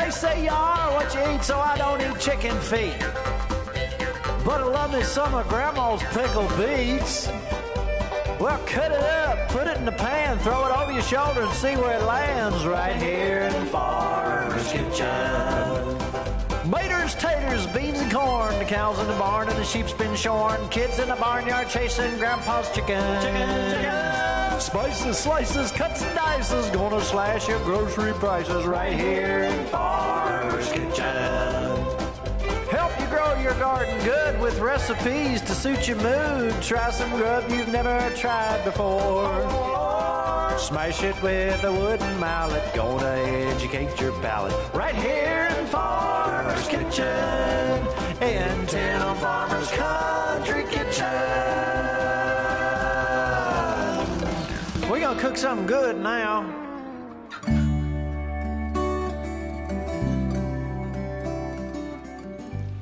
They say you are what you eat, so I don't eat chicken feet. But I love me some of Grandma's pickled beets. Well, cut it up, put it in the pan, throw it over your shoulder and see where it lands right here in Farmer's Kitchen. Maters, taters, beans and corn, the cows in the barn and the sheep's been shorn, kids in the barnyard chasing Grandpa's chicken. Chicken. Spices, slices, cuts and dices, gonna slash your grocery prices right here in Farmer's Kitchen. Help you grow your garden good with recipes to suit your mood. Try some grub you've never tried before. Smash it with a wooden mallet. Gonna educate your palate. Right here in Farmer's Kitchen. In Tim Farmer's Country Kitchen. We're gonna cook something good now.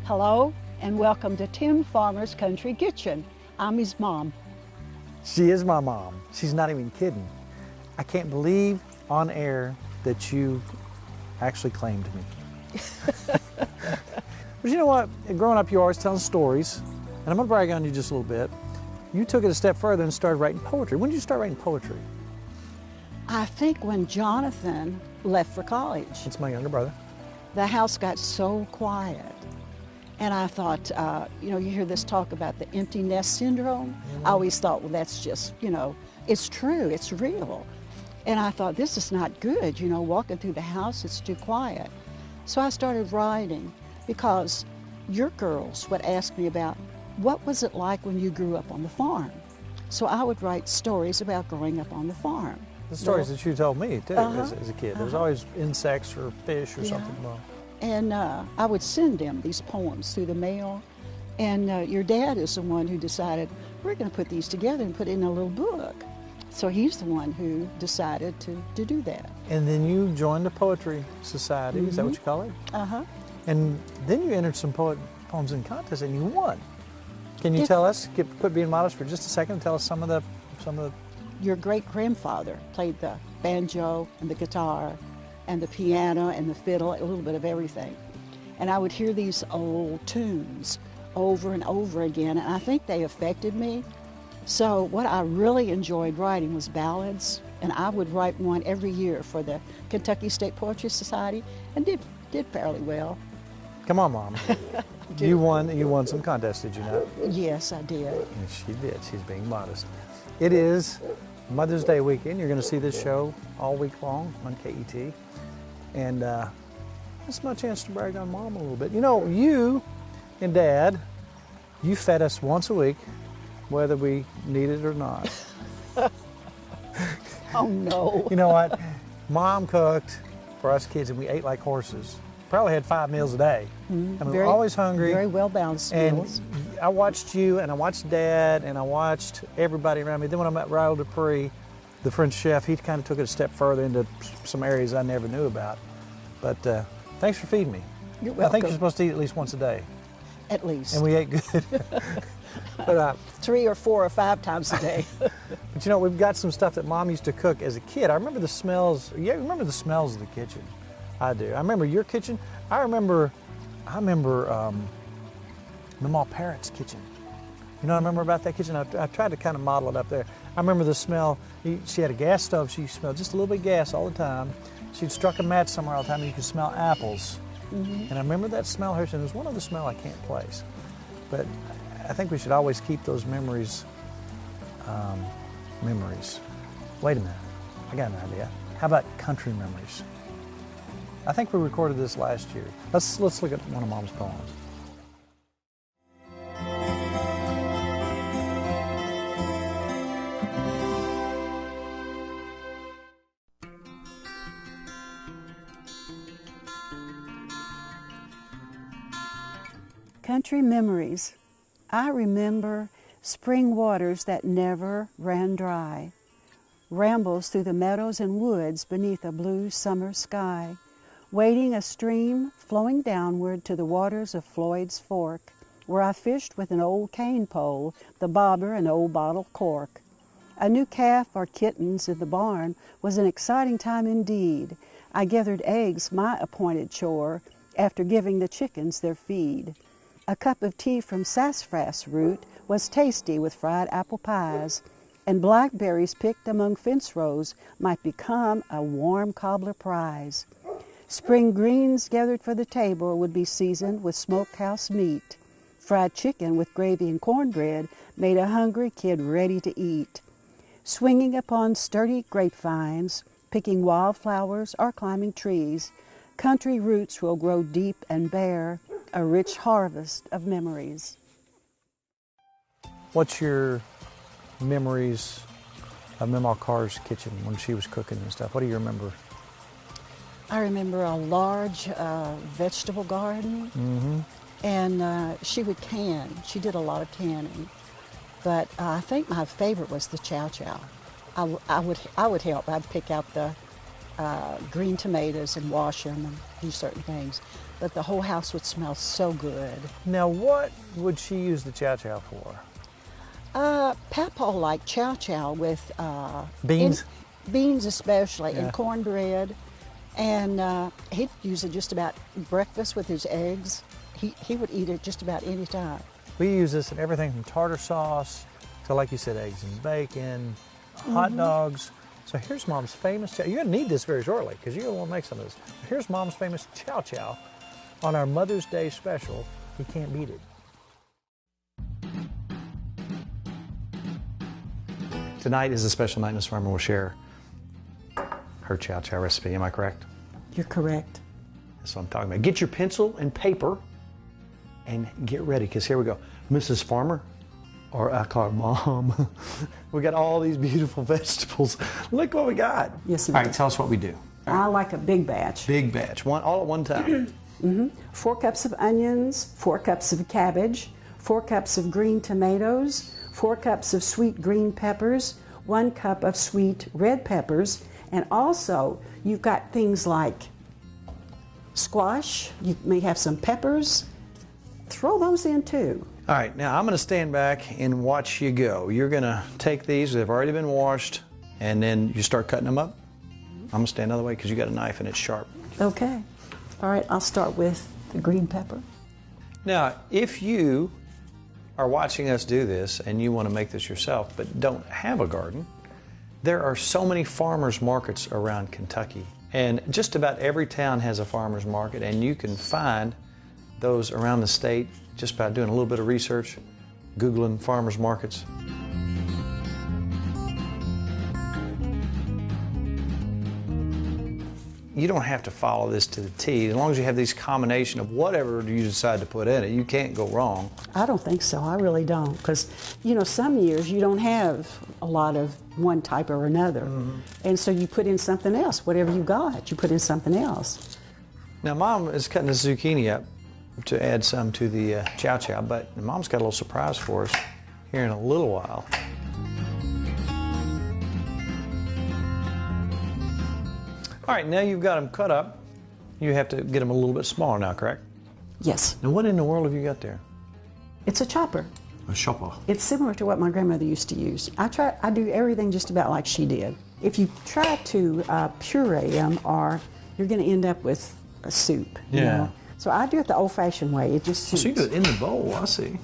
Hello and welcome to Tim Farmer's Country Kitchen. I'm his mom. She is my mom. She's not even kidding. I can't believe on air that you actually claimed me. But you know what? Growing up, you're always telling stories, and I'm gonna brag on you just a little bit. You took it a step further and started writing poetry. When did you start writing poetry? I think when Jonathan left for college. It's my younger brother. The house got so quiet. And I thought, you hear this talk about the empty nest syndrome. I always thought, well, that's just, it's true, it's real. And I thought, this is not good, walking through the house, it's too quiet. So I started writing because your girls would ask me about, what was it like when you grew up on the farm? So I would write stories about growing up on the farm. The stories that you told me, too, as a kid. There was always insects or fish or something. Well. And I would send them these poems through the mail. And your dad is the one who decided, we're going to put these together and put it in a little book. So he's the one who decided to do that. And then you joined the Poetry Society, is that what you call it? Uh-huh. And then you entered some poems in contest and you won. Can you tell us, quit being modest for just a second, and tell us some of the... Your great-grandfather played the banjo and the guitar and the piano and the fiddle, a little bit of everything. And I would hear these old tunes over and over again, and I think they affected me. So what I really enjoyed writing was ballads, and I would write one every year for the Kentucky State Poetry Society, and did fairly well. Come on, Mom. You won some contests, did you not? Yes, I did. And she did. She's being modest. It is Mother's Day weekend. You're going to see this show all week long on KET. And this is my chance to brag on Mom a little bit. You and Dad, you fed us once a week, whether we need it or not. Oh, no. You know what? Mom cooked for us kids, and we ate like horses. Probably had 5 meals a day. Mm-hmm. I mean, we were always hungry. Very well-balanced meals. And I watched you, and I watched Dad, and I watched everybody around me. Then when I met Raoul Dupree, the French chef, he kind of took it a step further into some areas I never knew about. But thanks for feeding me. You're welcome. I think you're supposed to eat at least once a day. At least. And we ate good. But 3 or 4 or 5 times a day. But we've got some stuff that Mom used to cook as a kid. I remember the smells. Yeah, remember the smells of the kitchen. I do. I remember your kitchen. I remember Mama Parrott's kitchen. I remember about that kitchen? I tried to kind of model it up there. I remember the smell. She had a gas stove. She smelled just a little bit of gas all the time. She'd struck a match somewhere all the time, and you could smell apples. Mm-hmm. And I remember that smell her, and there's one other smell I can't place. But I think we should always keep those memories. Wait a minute. I got an idea. How about country memories? I think we recorded this last year. Let's look at one of Mom's poems. Country memories. I remember spring waters that never ran dry, rambles through the meadows and woods beneath a blue summer sky, wading a stream flowing downward to the waters of Floyd's Fork, where I fished with an old cane pole, the bobber, and old bottle cork. A new calf or kittens in the barn was an exciting time indeed. I gathered eggs, my appointed chore, after giving the chickens their feed. A cup of tea from sassafras root was tasty with fried apple pies, and blackberries picked among fence rows might become a warm cobbler prize. Spring greens gathered for the table would be seasoned with smokehouse meat. Fried chicken with gravy and cornbread made a hungry kid ready to eat. Swinging upon sturdy grapevines, picking wildflowers or climbing trees, country roots will grow deep and bear a rich harvest of memories. What's your memories of Mama Carr's kitchen when she was cooking and stuff? What do you remember? I remember a large vegetable garden, and she would can. She did a lot of canning, but I think my favorite was the Chow Chow. I would help. I'd pick out the green tomatoes and wash them and do certain things, but the whole house would smell so good. Now, what would she use the Chow Chow for? Papa liked Chow Chow with Beans? Beans especially, Yeah. and cornbread. And he'd use it just about breakfast with his eggs. He would eat it just about any time. We use this in everything from tartar sauce to, like you said, eggs and bacon, hot dogs. So here's Mom's famous chow. You're going to need this very shortly because you're going to want to make some of this. Here's Mom's famous Chow Chow on our Mother's Day special. You can't beat it. Tonight is a special night. Miss Farmer will share her Chow Chow recipe. Am I correct? You're correct. That's what I'm talking about. Get your pencil and paper and get ready, because here we go. Mrs. Farmer, or I call her Mom. We got all these beautiful vegetables. Look what we got. Yes, All right, tell us what we do. I like a big batch. Big batch, all at one time. 4 cups of onions, 4 cups of cabbage, 4 cups of green tomatoes, 4 cups of sweet green peppers, 1 cup of sweet red peppers, and also you've got things like squash. You may have some peppers. Throw those in too. All right, now I'm going to stand back and watch you go. You're going to take these, they've already been washed, and then you start cutting them up. I'm going to stand the other way because you got a knife and it's sharp. Okay. All right, I'll start with the green pepper. Now, if you are watching us do this and you want to make this yourself but don't have a garden, there are so many farmers markets around Kentucky. And just about every town has a farmers market, and you can find those around the state just by doing a little bit of research, Googling farmers markets. You don't have to follow this to the T. As long as you have these combination of whatever you decide to put in it, you can't go wrong. I don't think so. I really don't. Because, you know, some years you don't have a lot of one type or another. And so you put in something else. Whatever you got, you put in something else. Now, Mom is cutting the zucchini up to add some to the Chow Chow, but Mom's got a little surprise for us here in a little while. All right, now you've got them cut up. You have to get them a little bit smaller now, correct? Yes. Now, what in the world have you got there? It's a chopper. A chopper. It's similar to what my grandmother used to use. I do everything just about like she did. If you try to puree them, or you're going to end up with a soup. You know? So I do it the old-fashioned way. It just suits. So you do it in the bowl, I see.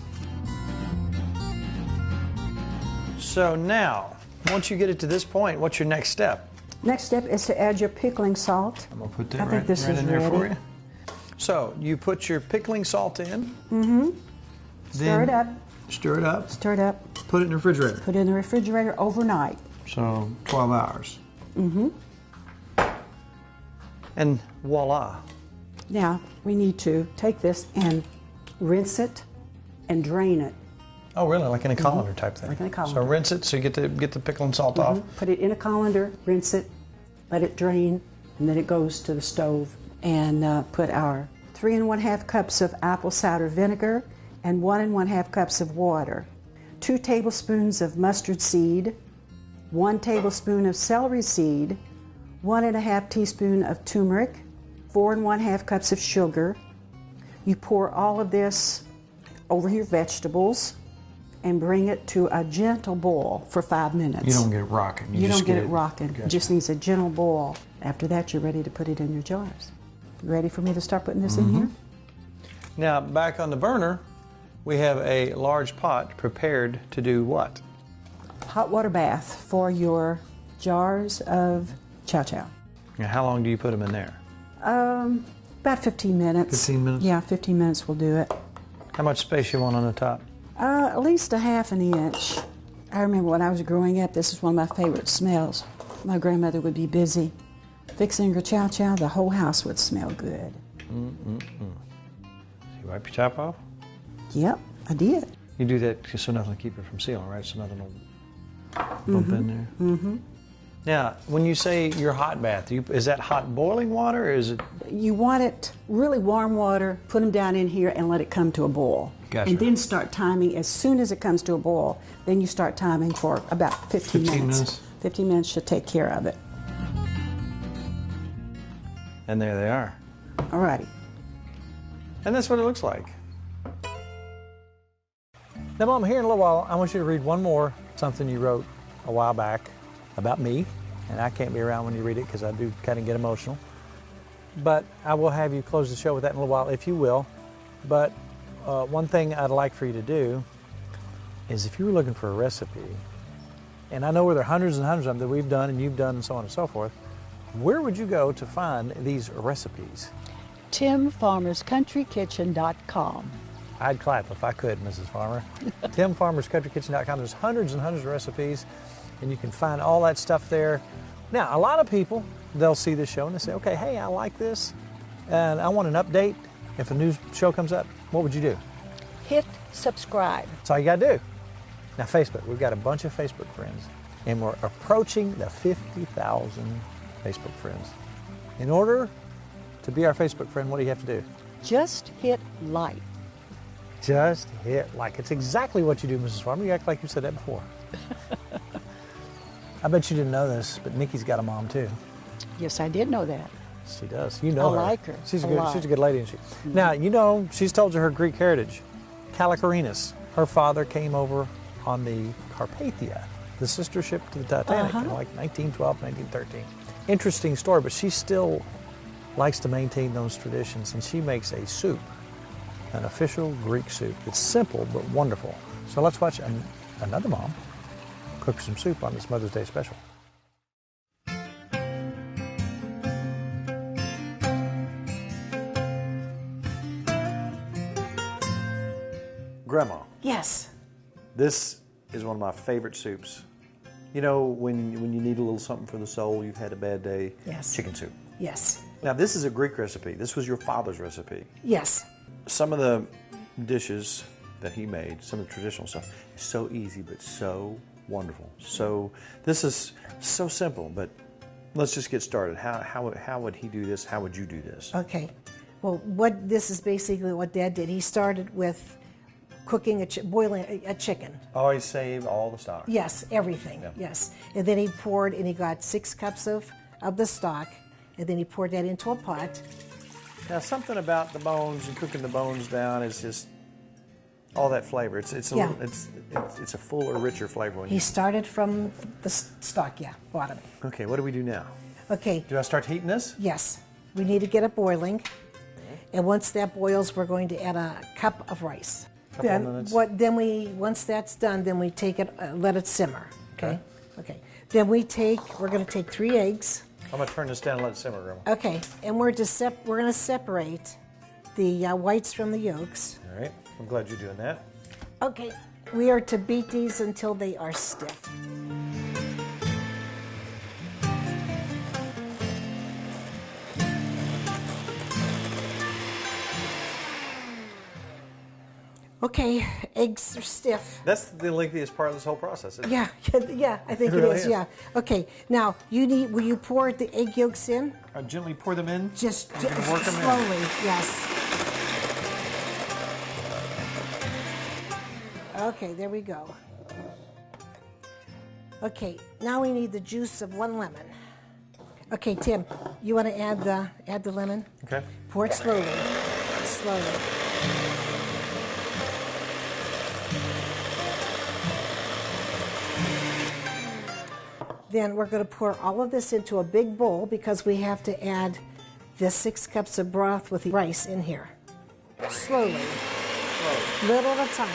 So now, once you get it to this point, what's your next step? Next step is to add your pickling salt. I'm going to put that I think this right is in there ready. for you. So you put your pickling salt in. Stir it up. Stir it up. Stir it up. Put it in the refrigerator. Put it in the refrigerator overnight. So 12 hours. And voila. Now, we need to take this and rinse it and drain it. Oh, really? Like in a colander type thing? Like in a colander. So rinse it so you get the pickle and salt off. Put it in a colander, rinse it, let it drain, and then it goes to the stove. And put our 3 1/2 cups of apple cider vinegar and 1 1/2 cups of water, 2 tablespoons of mustard seed, 1 tablespoon of celery seed, 1 1/2 teaspoon of turmeric, 4 1/2 cups of sugar. You pour all of this over your vegetables, and bring it to a gentle boil for 5 minutes. You don't get it rocking. You don't get it rocking. Gotcha. It just needs a gentle boil. After that, you're ready to put it in your jars. You ready for me to start putting this in here? Now, back on the burner, we have a large pot prepared to do what? Hot water bath for your jars of Chow Chow. Now, how long do you put them in there? About 15 minutes. 15 minutes? Yeah, 15 minutes will do it. How much space you want on the top? At least a half an inch. I remember when I was growing up, this is one of my favorite smells. My grandmother would be busy fixing her Chow Chow. The whole house would smell good. You wipe your top off? Yep, I did. You do that just so nothing will keep it from sealing, right? So nothing will bump in there? Now, when you say your hot bath, is that hot boiling water or is it? You want it really warm water, put them down in here and let it come to a boil. Gotcha. And then start timing as soon as it comes to a boil. Then you start timing for about 15 minutes. 15 minutes should take care of it. And there they are. Alrighty. And that's what it looks like. Now, Mom, here in a little while, I want you to read one more, something you wrote a while back about me. And I can't be around when you read it because I do kind of get emotional. But I will have you close the show with that in a little while, if you will. But one thing I'd like for you to do is if you were looking for a recipe, and I know where there are hundreds and hundreds of them that we've done and you've done and so on and so forth, where would you go to find these recipes? TimFarmersCountryKitchen.com. I'd clap if I could, Mrs. Farmer. TimFarmersCountryKitchen.com. There's hundreds and hundreds of recipes, and you can find all that stuff there. Now, a lot of people, they'll see this show and they say, okay, hey, I like this, and I want an update. If a new show comes up, what would you do? Hit subscribe. That's all you got to do. Now, Facebook, we've got a bunch of Facebook friends, and we're approaching the 50,000 Facebook friends. In order to be our Facebook friend, what do you have to do? Just hit like. Just hit like. It's exactly what you do, Mrs. Farmer. You act like you said that before. I bet you didn't know this, but Nicki's got a mom too. Yes, I did know that. She does. You know her. I like her. She's a lot. good lady, isn't she? Now, you know, she's told you her Greek heritage. Callicharinas. Her father came over on the Carpathia, the sister ship to the Titanic, in like 1912, 1913. Interesting story, but she still likes to maintain those traditions, and she makes a soup, an official Greek soup. It's simple but wonderful. So let's watch another mom cook some soup on this Mother's Day special. Grandma, Yes. this is one of my favorite soups. You know, when you need a little something for the soul, you've had a bad day, Yes. chicken soup. Yes. Now, this is a Greek recipe. This was your father's recipe. Yes. Some of the dishes that he made, some of the traditional stuff, is so easy but so wonderful. So this is so simple, but let's just get started. How would he do this? How would you do this? Okay. Well, this is basically what Dad did. He started with cooking boiling a chicken. Always save all the stock. Yes, everything. Yeah. Yes. And then he got 6 cups of the stock, and then he poured that into a pot. Now, something about the bones and cooking the bones down is just all that flavor. It's a fuller, richer flavor. He started from the stock, bottom. Okay, what do we do now? Okay. Do I start heating this? Yes. We need to get it boiling. And once that boils, we're going to add a cup of rice. Once that's done, then we take it, let it simmer. Okay. Then we're going to take 3 eggs. I'm going to turn this down and let it simmer, Grandma. Okay, and we're going to separate the whites from the yolks. All right. I'm glad you're doing that. Okay, we are to beat these until they are stiff. Okay, eggs are stiff. That's the lengthiest part of this whole process, isn't it? Yeah, I think It it really is. is. Yeah. Okay, now will you pour the egg yolks in? I gently pour them in. Just work them in. slowly, yes. Okay, there we go. Okay, now we need the juice of 1 lemon. Okay, Tim, you want to add the lemon? Okay. Pour it slowly. Then we're going to pour all of this into a big bowl because we have to add the 6 cups of broth with the rice in here. Slowly. Little at a time.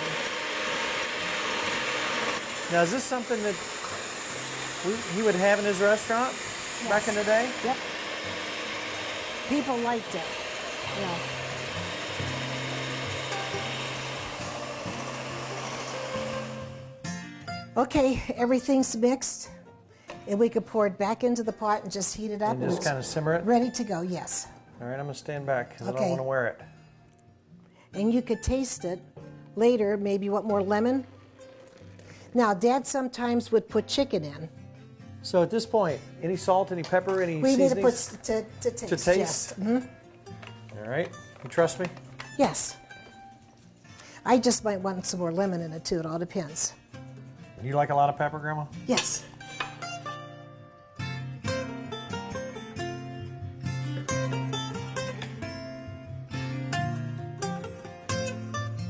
Now, is this something that he would have in his restaurant back in the day? Yep. People liked it. Yeah. Okay, everything's mixed, and we could pour it back into the pot and just heat it up. And just kind of simmer it? Ready to go, yes. All right, I'm going to stand back because I Okay. don't want to wear it. And you could taste it later. Maybe you want more lemon? Now, Dad sometimes would put chicken in. So at this point, any salt, any pepper, any We need to put seasonings? to taste. To taste? Yes. Mhm. All right. You trust me? Yes. I just might want some more lemon in it too. It all depends. You like a lot of pepper, Grandma? Yes.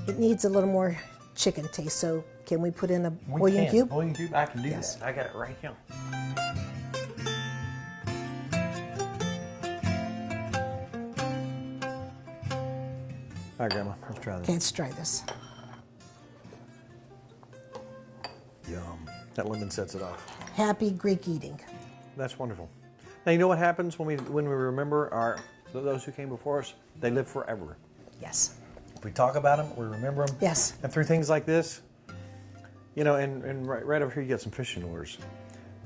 It needs a little more chicken taste, so can we put in a bouillon cube? Bouillon cube? I can do Yes. that. I got it right here. All right, Grandma, let's try this. Okay, let's try this. Yum. That lemon sets it off. Happy Greek eating. That's wonderful. Now, you know what happens when we remember those who came before us? They live forever. Yes. If we talk about them, we remember them. Yes. And through things like this, you know, and right over here you got some fishing lures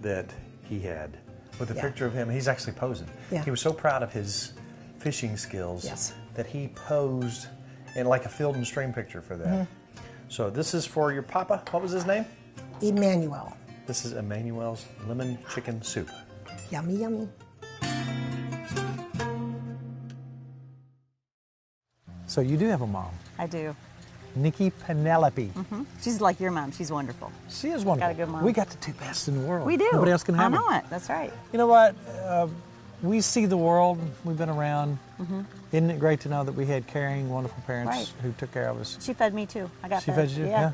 that he had with a Yeah. picture of him. He's actually posing. Yeah. He was so proud of his fishing skills Yes. that he posed in like a field and stream picture for that. Mm-hmm. So this is for your papa. What was his name? Emmanuel. This is Emmanuel's lemon chicken soup. Yummy, yummy. So you do have a mom, I do. Nicki Penelope. She's like your mom. She's wonderful. She is wonderful. Got a good mom. We got the two best in the world. We do. Nobody else can have I them. know it. That's right. You know what? We see the world. We've been around. Isn't it great to know that we had caring, wonderful parents Right. who took care of us? She fed me too. I got She fed you? Yeah.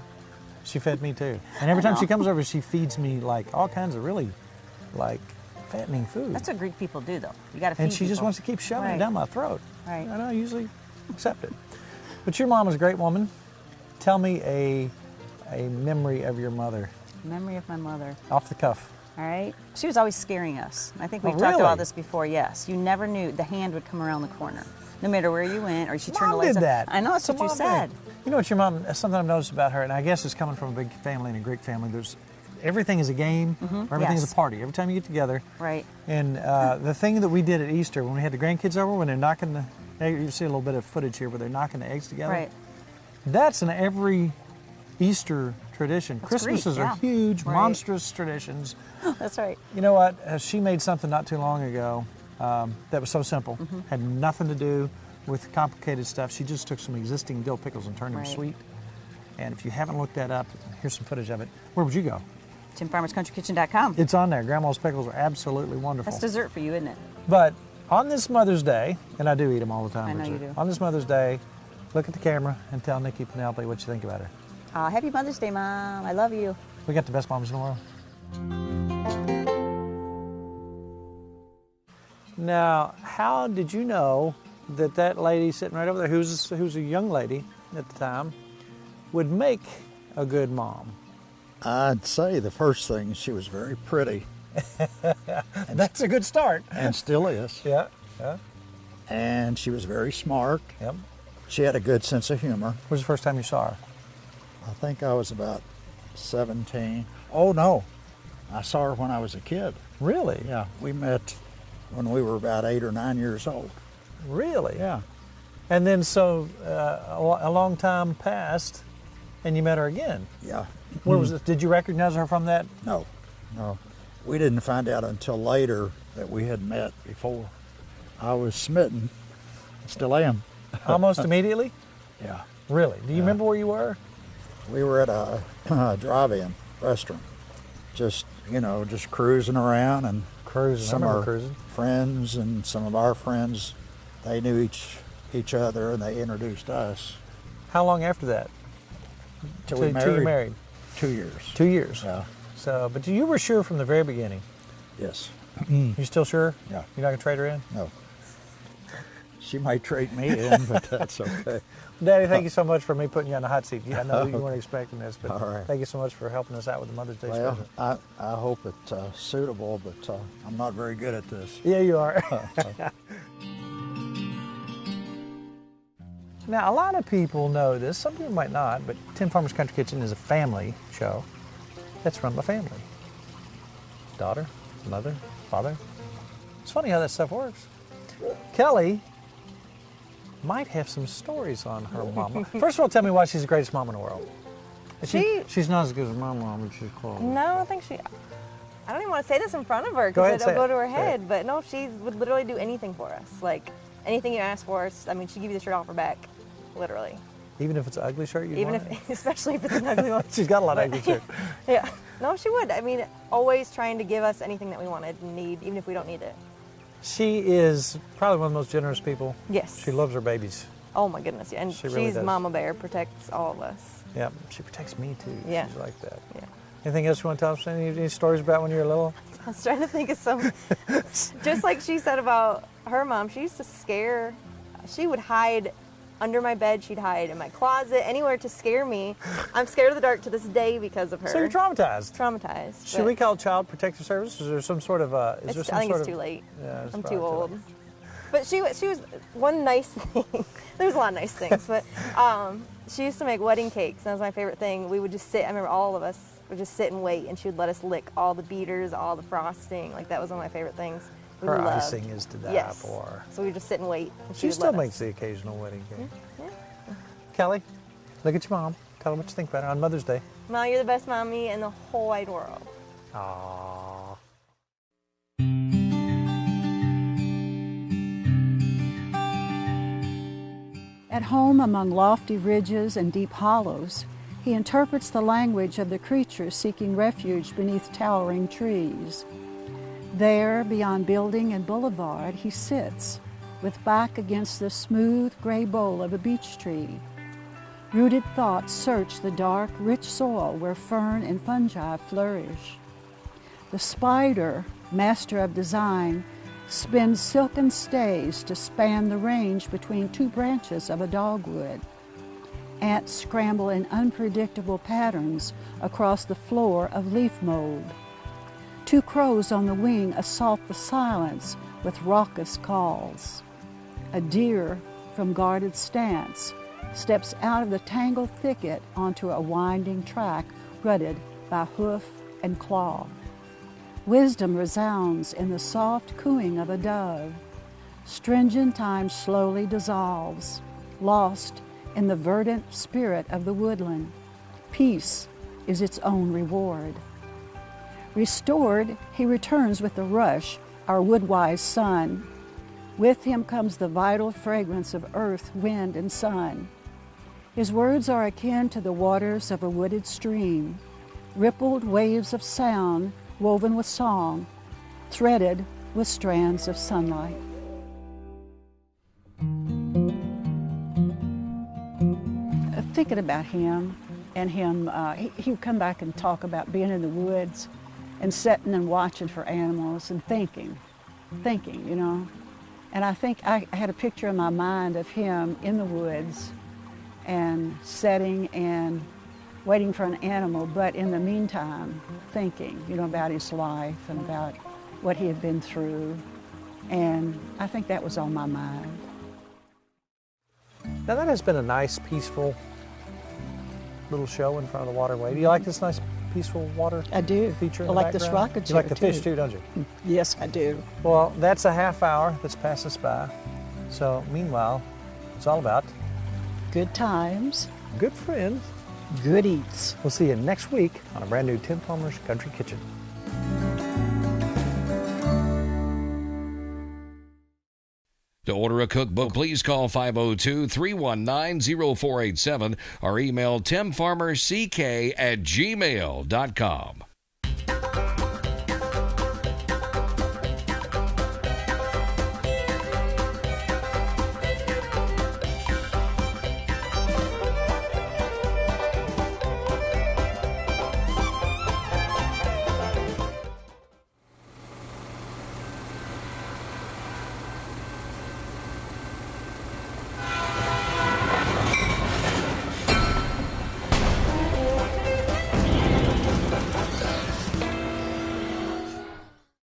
She fed me too. And every time know. she comes over, she feeds me like all kinds of really like fattening food. That's what Greek people do, though. You got to feed And she just people. wants to keep shoving it Right. down my throat. Right. And I usually accept it. But your mom was a great woman. Tell me a memory of your mother, Memory of my mother. off the cuff. All right. She was always scaring us. I think we've Oh, talked really? about this before. Yes. You never knew the hand would come around the corner, no matter where you went, or she turned the Mom lights did on. that. I know. That's So what you Mom said. did. You know what your mom, something I've noticed about her, and I guess it's coming from a big family and a Greek family, everything is a game, or everything's Yes. a party. Every time you get together. Right. And the thing that we did at Easter, when we had the grandkids over, when they're knocking the, you see a little bit of footage here where they're knocking the eggs together. Right. That's in every Easter tradition. That's Christmases Greek, are yeah. huge, Right. monstrous traditions. That's right. You know what? She made something not too long ago that was so simple, had nothing to do with complicated stuff. She just took some existing dill pickles and turned them Right. sweet. And if you haven't looked that up, here's some footage of it. Where would you go? TimFarmersCountryKitchen.com. It's on there. Grandma's pickles are absolutely wonderful. That's dessert for you, isn't it? But on this Mother's Day, and I do eat them all the time. I know Richard, you do. On this Mother's Day, look at the camera and tell Nicki Penelope what you think about her. Happy Mother's Day, Mom. I love you. We got the best moms in the world. Now, how did you know that lady sitting right over there, who's a young lady at the time, would make a good mom? I'd say the first thing, she was very pretty And that's a good start. and still is. Yeah. And she was very smart. Yep. She had a good sense of humor. When was the first time you saw her? I think I was about 17. Oh, no. I saw her when I was a kid. Really? Yeah, we met when we were about 8 or 9 years old. Really? Yeah. And then so a long time passed, and you met her again. Yeah. Where was it? Did you recognize her from that? No. We didn't find out until later that we had met before. I was smitten. Still am. Almost immediately? Yeah. Really? Do you remember where you were? We were at a drive-in restaurant, just cruising around, and Cruising. some I of remember our cruising. friends and some of our friends, they knew each other, and they introduced us. How long after that? Till Till we you married? 2 years. 2 years. Yeah. So, but you were sure from the very beginning Yes. You still sure? Yeah. You're not going to trade her in? No. She might trade me in, but that's okay. Daddy, thank you so much for me putting you on the hot seat. I know you weren't expecting this, but All right. thank you so much for helping us out with the Mother's Day Well, special. I hope it's suitable, but I'm not very good at this. Yeah, you are. Now, a lot of people know this. Some people might not, but Tim Farmer's Country Kitchen is a family show that's run by family. Daughter, mother, father. It's funny how that stuff works. Kelly might have some stories on her mama. First of all, tell me why she's the greatest mom in the world. She's not as good as my mom, but she's close. No, I think I don't even want to say this in front of her Go because ahead, it'll go to her say head. it. But no, she would literally do anything for us. Like anything you ask for us. I mean, she'd give you the shirt off her back, literally. Even if it's an ugly shirt, you Even want if, especially if it's an ugly one. She's got a lot of ugly shirts. Yeah. No, she would. I mean, always trying to give us anything that we wanted and need, even if we don't need it. She is probably one of the most generous people. Yes. She loves her babies. Oh my goodness, yeah. And She really she's does. Mama Bear, protects all of us. Yeah, she protects me too. Yeah. She's like that. Yeah. Anything else you want to tell us? Any stories about when you were little? I was trying to think of some, just like she said about her mom, she used to scare, she would hide under my bed, she'd hide in my closet, anywhere to scare me. I'm scared of the dark to this day because of her. So you're traumatized. Traumatized. Should we call Child Protective Services? Is there some sort of I think it's too late. Yeah, I'm probably too old. late. But she was one nice thing. There's a lot of nice things, but she used to make wedding cakes. That was my favorite thing. We would just sit. I remember all of us would just sit and wait, and she would let us lick all the beaters, all the frosting. Like that was one of my favorite things. We Her loved. icing is to die Yes. for. So we would just sit and wait. And She would still let makes us. the occasional wedding cake. Yeah. Kelly, look at your mom. Tell her what you think about her on Mother's Day. Mom, you're the best mommy in the whole wide world. Aww. At home among lofty ridges and deep hollows, he interprets the language of the creatures seeking refuge beneath towering trees. There, beyond building and boulevard, he sits, with back against the smooth gray bole of a beech tree. Rooted thoughts search the dark, rich soil where fern and fungi flourish. The spider, master of design, spins silken stays to span the range between two branches of a dogwood. Ants scramble in unpredictable patterns across the floor of leaf mold. Two crows on the wing assault the silence with raucous calls. A deer, from guarded stance, steps out of the tangled thicket onto a winding track rutted by hoof and claw. Wisdom resounds in the soft cooing of a dove. Stringent time slowly dissolves, lost in the verdant spirit of the woodland. Peace is its own reward. Restored, he returns with a rush, our woodwise son. With him comes the vital fragrance of earth, wind, and sun. His words are akin to the waters of a wooded stream, rippled waves of sound woven with song, threaded with strands of sunlight. Thinking about him and him, he would come back and talk about being in the woods and sitting and watching for animals and thinking, you know. And I think I had a picture in my mind of him in the woods and sitting and waiting for an animal, but in the meantime, thinking, you know, about his life and about what he had been through. And I think that was on my mind. Now that has been a nice, peaceful little show in front of the waterway. Do you like this nice, peaceful water I do. feature in I the like this background? rocket You like chair, the fish too. too, don't you? Yes, I do. Well, that's a half hour that's passed us by. So meanwhile, it's all about Good times, good friends. good eats. We'll see you next week on a brand new Tim Farmer's Country Kitchen. To order a cookbook, please call 502-319-0487 or email timfarmerck@gmail.com.